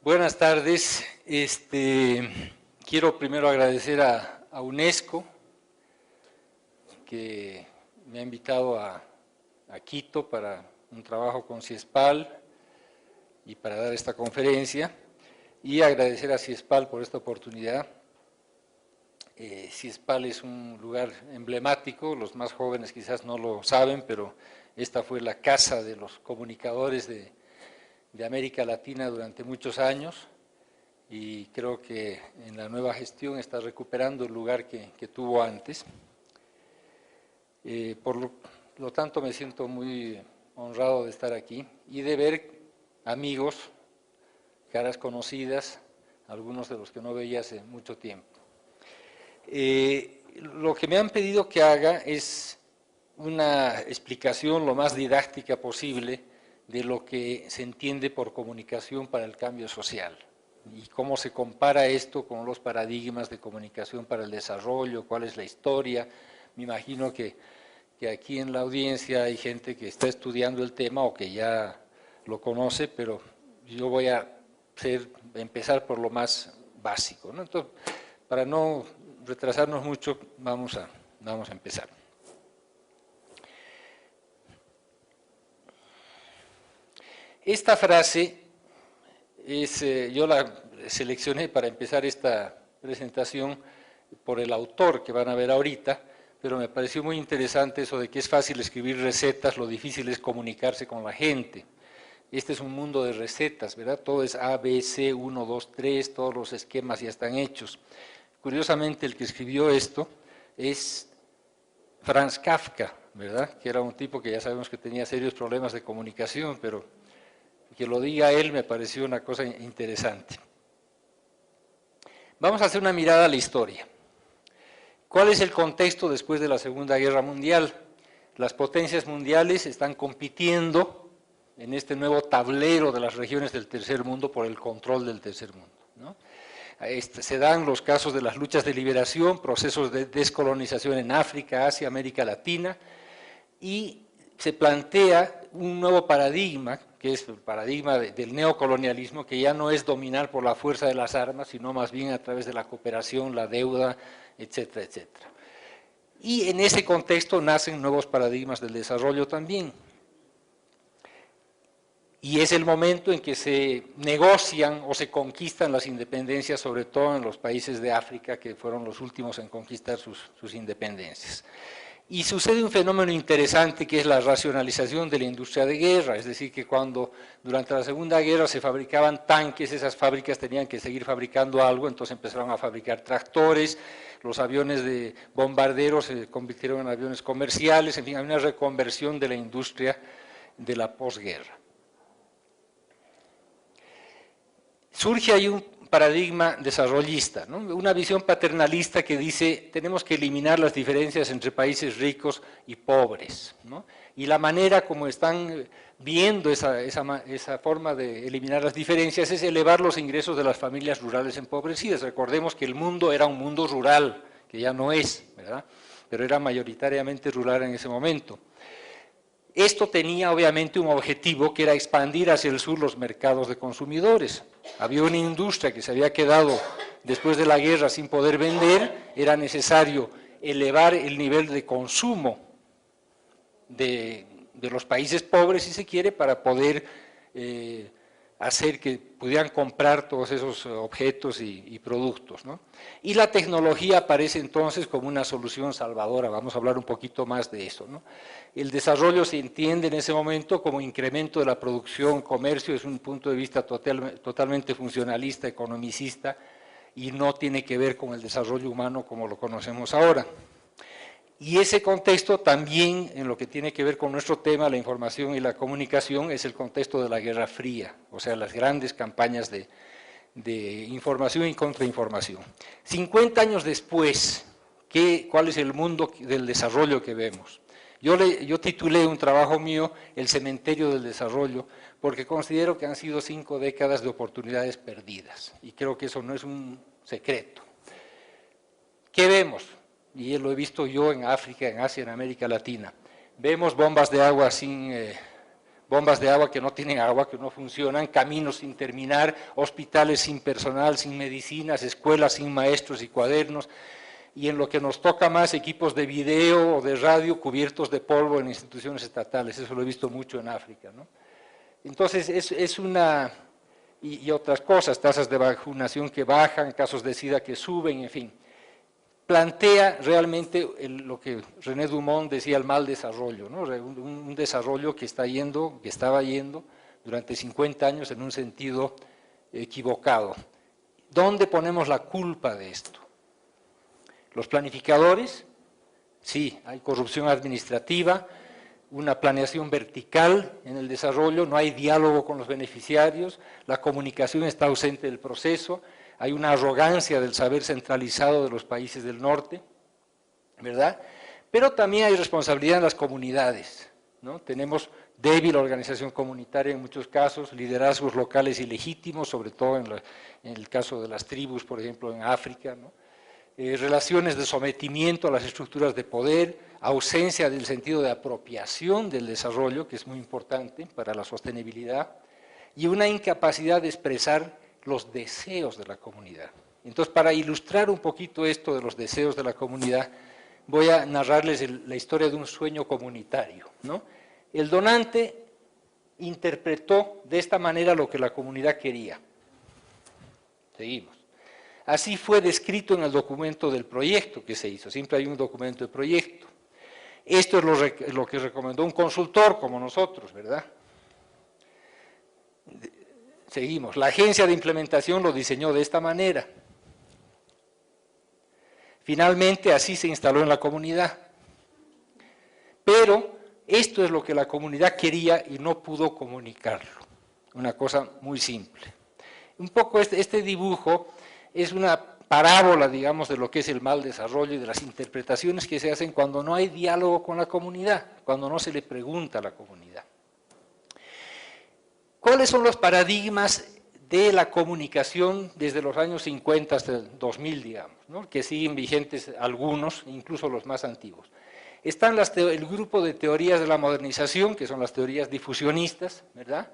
Buenas tardes. Quiero primero agradecer a UNESCO que me ha invitado a Quito para un trabajo con CIESPAL y para dar esta conferencia, y agradecer a CIESPAL por esta oportunidad. CIESPAL es un lugar emblemático, los más jóvenes quizás no lo saben, pero esta fue la casa de los comunicadores de América Latina durante muchos años, y creo que en la nueva gestión está recuperando el lugar que tuvo antes. Por lo tanto, me siento muy honrado de estar aquí y de ver amigos, caras conocidas, algunos de los que no veía hace mucho tiempo. Lo que me han pedido que haga es una explicación lo más didáctica posible de lo que se entiende por comunicación para el cambio social y cómo se compara esto con los paradigmas de comunicación para el desarrollo, cuál es la historia. Me imagino que aquí en la audiencia hay gente que está estudiando el tema o que ya lo conoce, pero yo voy a empezar por lo más básico, ¿no? Entonces, para no retrasarnos mucho, vamos a empezar. Esta frase yo la seleccioné para empezar esta presentación por el autor que van a ver ahorita, pero me pareció muy interesante eso de que es fácil escribir recetas, lo difícil es comunicarse con la gente. Este es un mundo de recetas, ¿verdad? Todo es A, B, C, 1, 2, 3, todos los esquemas ya están hechos. Curiosamente, el que escribió esto es Franz Kafka, ¿verdad? Que era un tipo que ya sabemos que tenía serios problemas de comunicación, pero que lo diga él me pareció una cosa interesante. Vamos a hacer una mirada a la historia. ¿Cuál es el contexto después de la Segunda Guerra Mundial? Las potencias mundiales están compitiendo en este nuevo tablero de las regiones del tercer mundo por el control del tercer mundo, ¿no? Se dan los casos de las luchas de liberación, procesos de descolonización en África, Asia, América Latina, y se plantea un nuevo paradigma, que es el paradigma del neocolonialismo, que ya no es dominar por la fuerza de las armas, sino más bien a través de la cooperación, la deuda, etcétera, etcétera. Y en ese contexto nacen nuevos paradigmas del desarrollo también. Y es el momento en que se negocian o se conquistan las independencias, sobre todo en los países de África, que fueron los últimos en conquistar sus independencias. Y sucede un fenómeno interesante que es la racionalización de la industria de guerra, es decir, que cuando durante la Segunda Guerra se fabricaban tanques, esas fábricas tenían que seguir fabricando algo, entonces empezaron a fabricar tractores, los aviones de bombarderos se convirtieron en aviones comerciales, en fin, hay una reconversión de la industria de la posguerra. Surge ahí un paradigma desarrollista, ¿no? Una visión paternalista que dice tenemos que eliminar las diferencias entre países ricos y pobres, ¿no? Y la manera como están viendo esa forma de eliminar las diferencias es elevar los ingresos de las familias rurales empobrecidas. Recordemos que el mundo era un mundo rural, que ya no es, ¿verdad? Pero era mayoritariamente rural en ese momento. Esto tenía obviamente un objetivo que era expandir hacia el sur los mercados de consumidores. Había una industria que se había quedado después de la guerra sin poder vender, era necesario elevar el nivel de consumo de los países pobres, si se quiere, para poder hacer que pudieran comprar todos esos objetos y productos, ¿no? Y la tecnología aparece entonces como una solución salvadora, vamos a hablar un poquito más de eso, ¿no? El desarrollo se entiende en ese momento como incremento de la producción, comercio, es un punto de vista totalmente funcionalista, economicista, y no tiene que ver con el desarrollo humano como lo conocemos ahora. Y ese contexto también, en lo que tiene que ver con nuestro tema, la información y la comunicación, es el contexto de la Guerra Fría, o sea, las grandes campañas de información y contrainformación. 50 años después, ¿cuál es el mundo del desarrollo que vemos? Yo titulé un trabajo mío, El cementerio del desarrollo, porque considero que han sido 5 décadas de oportunidades perdidas, y creo que eso no es un secreto. ¿Qué vemos? Y lo he visto yo en África, en Asia, en América Latina. Vemos bombas de agua bombas de agua que no tienen agua, que no funcionan, caminos sin terminar, hospitales sin personal, sin medicinas, escuelas sin maestros y cuadernos, y en lo que nos toca más, equipos de video o de radio cubiertos de polvo en instituciones estatales. Eso lo he visto mucho en África, ¿no? Entonces, es una... Y otras cosas, tasas de vacunación que bajan, casos de SIDA que suben, en fin. Plantea realmente lo que René Dumont decía, el mal desarrollo, ¿no? Un desarrollo que estaba yendo durante 50 años en un sentido equivocado. ¿Dónde ponemos la culpa de esto? ¿Los planificadores? Sí, hay corrupción administrativa, una planeación vertical en el desarrollo, no hay diálogo con los beneficiarios, la comunicación está ausente del proceso, hay una arrogancia del saber centralizado de los países del norte, ¿verdad? Pero también hay responsabilidad en las comunidades, ¿no? Tenemos débil organización comunitaria en muchos casos, liderazgos locales ilegítimos, sobre todo en el caso de las tribus, por ejemplo, en África, ¿no? Relaciones de sometimiento a las estructuras de poder, ausencia del sentido de apropiación del desarrollo, que es muy importante para la sostenibilidad, y una incapacidad de expresar los deseos de la comunidad. Entonces, para ilustrar un poquito esto de los deseos de la comunidad, voy a narrarles la historia de un sueño comunitario, ¿no? El donante interpretó de esta manera lo que la comunidad quería. Seguimos. Así fue descrito en el documento del proyecto que se hizo, siempre hay un documento de proyecto. Esto es lo que recomendó un consultor como nosotros, ¿verdad? Seguimos, la agencia de implementación lo diseñó de esta manera. Finalmente así se instaló en la comunidad. Pero esto es lo que la comunidad quería y no pudo comunicarlo. Una cosa muy simple. Un poco este dibujo es una parábola, digamos, de lo que es el mal desarrollo y de las interpretaciones que se hacen cuando no hay diálogo con la comunidad, cuando no se le pregunta a la comunidad. ¿Cuáles son los paradigmas de la comunicación desde los años 50 hasta el 2000, digamos, ¿no? Que siguen vigentes algunos, incluso los más antiguos? Están el grupo de teorías de la modernización, que son las teorías difusionistas, ¿verdad?,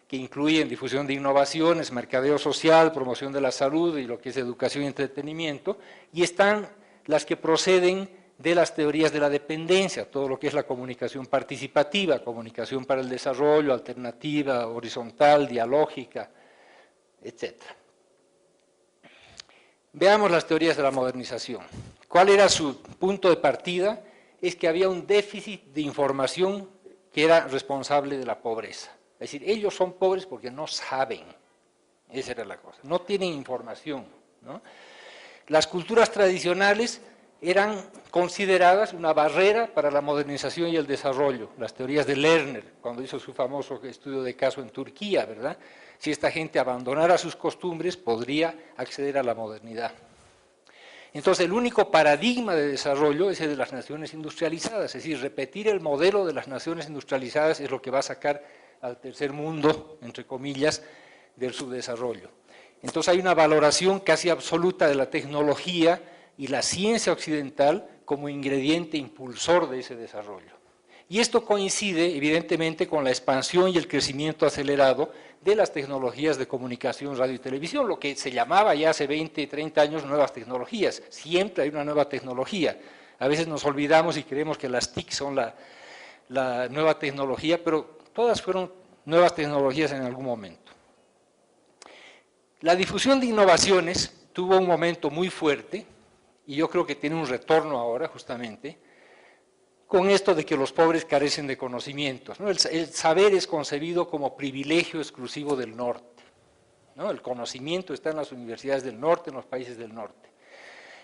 que incluyen difusión de innovaciones, mercadeo social, promoción de la salud y lo que es educación y entretenimiento, y están las que proceden de las teorías de la dependencia, todo lo que es la comunicación participativa, comunicación para el desarrollo, alternativa, horizontal, dialógica, etc. Veamos las teorías de la modernización. ¿Cuál era su punto de partida? Es que había un déficit de información que era responsable de la pobreza. Es decir, ellos son pobres porque no saben, esa era la cosa, no tienen información, ¿no? Las culturas tradicionales eran consideradas una barrera para la modernización y el desarrollo. Las teorías de Lerner, cuando hizo su famoso estudio de caso en Turquía, ¿verdad? Si esta gente abandonara sus costumbres, podría acceder a la modernidad. Entonces, el único paradigma de desarrollo es el de las naciones industrializadas, es decir, repetir el modelo de las naciones industrializadas es lo que va a sacar al tercer mundo, entre comillas, del subdesarrollo. Entonces hay una valoración casi absoluta de la tecnología y la ciencia occidental como ingrediente impulsor de ese desarrollo. Y esto coincide, evidentemente, con la expansión y el crecimiento acelerado de las tecnologías de comunicación, radio y televisión, lo que se llamaba ya hace 20, 30 años nuevas tecnologías. Siempre hay una nueva tecnología. A veces nos olvidamos y creemos que las TIC son la nueva tecnología, pero todas fueron nuevas tecnologías en algún momento. La difusión de innovaciones tuvo un momento muy fuerte, y yo creo que tiene un retorno ahora justamente, con esto de que los pobres carecen de conocimientos, ¿no? El saber es concebido como privilegio exclusivo del norte, ¿no? El conocimiento está en las universidades del norte, en los países del norte.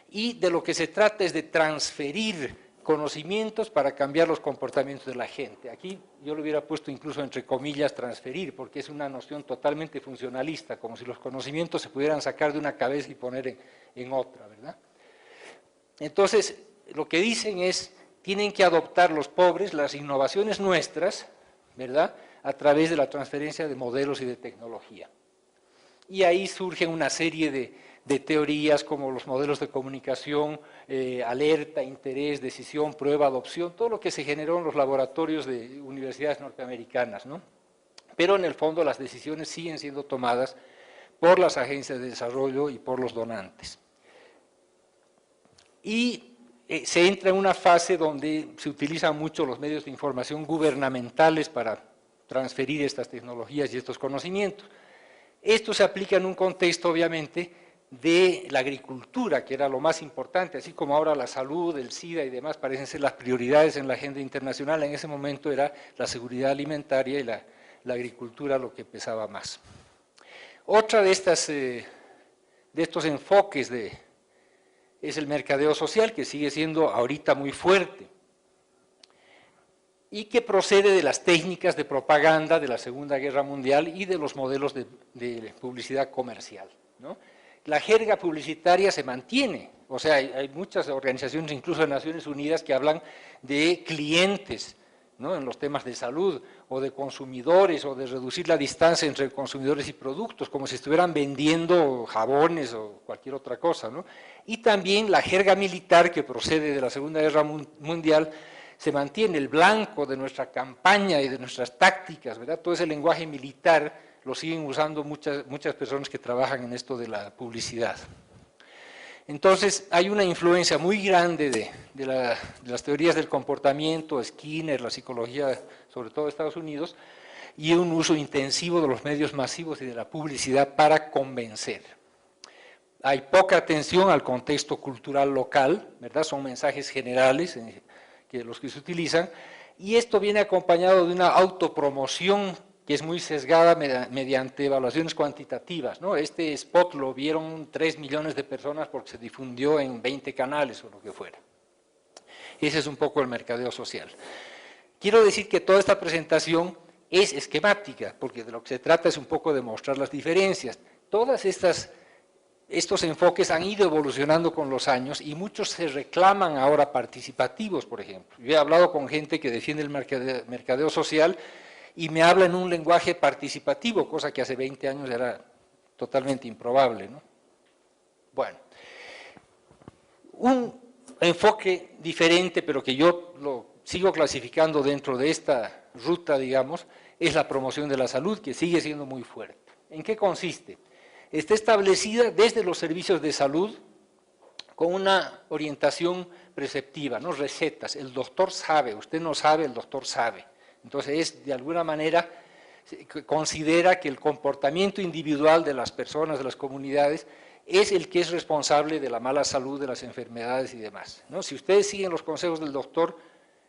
Y de lo que se trata es de transferir conocimientos para cambiar los comportamientos de la gente. Aquí yo lo hubiera puesto incluso entre comillas transferir, porque es una noción totalmente funcionalista, como si los conocimientos se pudieran sacar de una cabeza y poner en otra, ¿verdad? Entonces, lo que dicen es, tienen que adoptar los pobres las innovaciones nuestras, ¿verdad?, a través de la transferencia de modelos y de tecnología. Y ahí surgen una serie de teorías como los modelos de comunicación, alerta, interés, decisión, prueba, adopción, todo lo que se generó en los laboratorios de universidades norteamericanas, ¿no? pero en el fondo las decisiones siguen siendo tomadas por las agencias de desarrollo y por los donantes. Y se entra en una fase donde se utilizan mucho los medios de información gubernamentales para transferir estas tecnologías y estos conocimientos. Esto se aplica en un contexto, obviamente, de la agricultura, que era lo más importante, así como ahora la salud, el SIDA y demás parecen ser las prioridades en la agenda internacional. En ese momento era la seguridad alimentaria y la agricultura lo que pesaba más. Otra de estos enfoques es el mercadeo social, que sigue siendo ahorita muy fuerte y que procede de las técnicas de propaganda de la Segunda Guerra Mundial y de los modelos de publicidad comercial, ¿no? La jerga publicitaria se mantiene, o sea, hay muchas organizaciones, incluso de Naciones Unidas, que hablan de clientes, ¿no?, en los temas de salud, o de consumidores, o de reducir la distancia entre consumidores y productos, como si estuvieran vendiendo jabones o cualquier otra cosa, ¿no? Y también la jerga militar, que procede de la Segunda Guerra Mundial, se mantiene. El blanco de nuestra campaña y de nuestras tácticas, ¿verdad?, todo ese lenguaje militar lo siguen usando muchas personas que trabajan en esto de la publicidad. Entonces, hay una influencia muy grande de las teorías del comportamiento, Skinner, la psicología, sobre todo de Estados Unidos, y un uso intensivo de los medios masivos y de la publicidad para convencer. Hay poca atención al contexto cultural local, ¿verdad? Son mensajes generales los que se utilizan, y esto viene acompañado de una autopromoción que es muy sesgada mediante evaluaciones cuantitativas, ¿no? Este spot lo vieron 3 millones de personas porque se difundió en 20 canales o lo que fuera. Ese es un poco el mercadeo social. Quiero decir que toda esta presentación es esquemática, porque de lo que se trata es un poco de mostrar las diferencias. Todas estos enfoques han ido evolucionando con los años y muchos se reclaman ahora participativos, por ejemplo. Yo he hablado con gente que defiende el mercadeo social y me habla en un lenguaje participativo, cosa que hace 20 años era totalmente improbable, ¿no? Bueno, un enfoque diferente, pero que yo lo sigo clasificando dentro de esta ruta, digamos, es la promoción de la salud, que sigue siendo muy fuerte. ¿En qué consiste? Está establecida desde los servicios de salud con una orientación preceptiva, no recetas. El doctor sabe, usted no sabe, el doctor sabe. Entonces, de alguna manera, considera que el comportamiento individual de las personas, de las comunidades, es el que es responsable de la mala salud, de las enfermedades y demás, ¿no? Si ustedes siguen los consejos del doctor,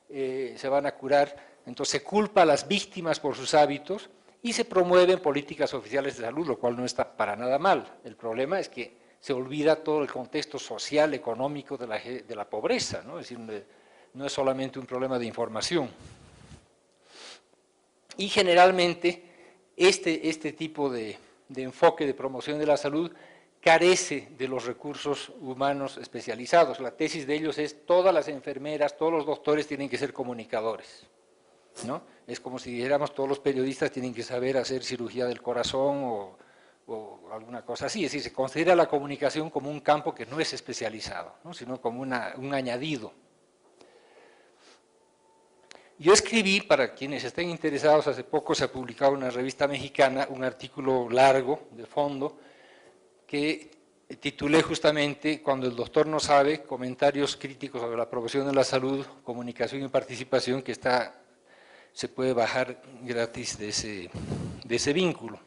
se van a curar. Entonces, se culpa a las víctimas por sus hábitos y se promueven políticas oficiales de salud, lo cual no está para nada mal. El problema es que se olvida todo el contexto social, económico de la pobreza, ¿no? Es decir, no es solamente un problema de información. Y generalmente este tipo de enfoque de promoción de la salud carece de los recursos humanos especializados. La tesis de ellos es: todas las enfermeras, todos los doctores tienen que ser comunicadores, ¿no? Es como si dijéramos: todos los periodistas tienen que saber hacer cirugía del corazón o alguna cosa así. Es decir, se considera la comunicación como un campo que no es especializado, ¿no?, sino como un añadido. Yo escribí, para quienes estén interesados, hace poco se ha publicado en una revista mexicana un artículo largo, de fondo, que titulé justamente "Cuando el doctor no sabe, comentarios críticos sobre la promoción de la salud, comunicación y participación", que se puede bajar gratis de ese vínculo.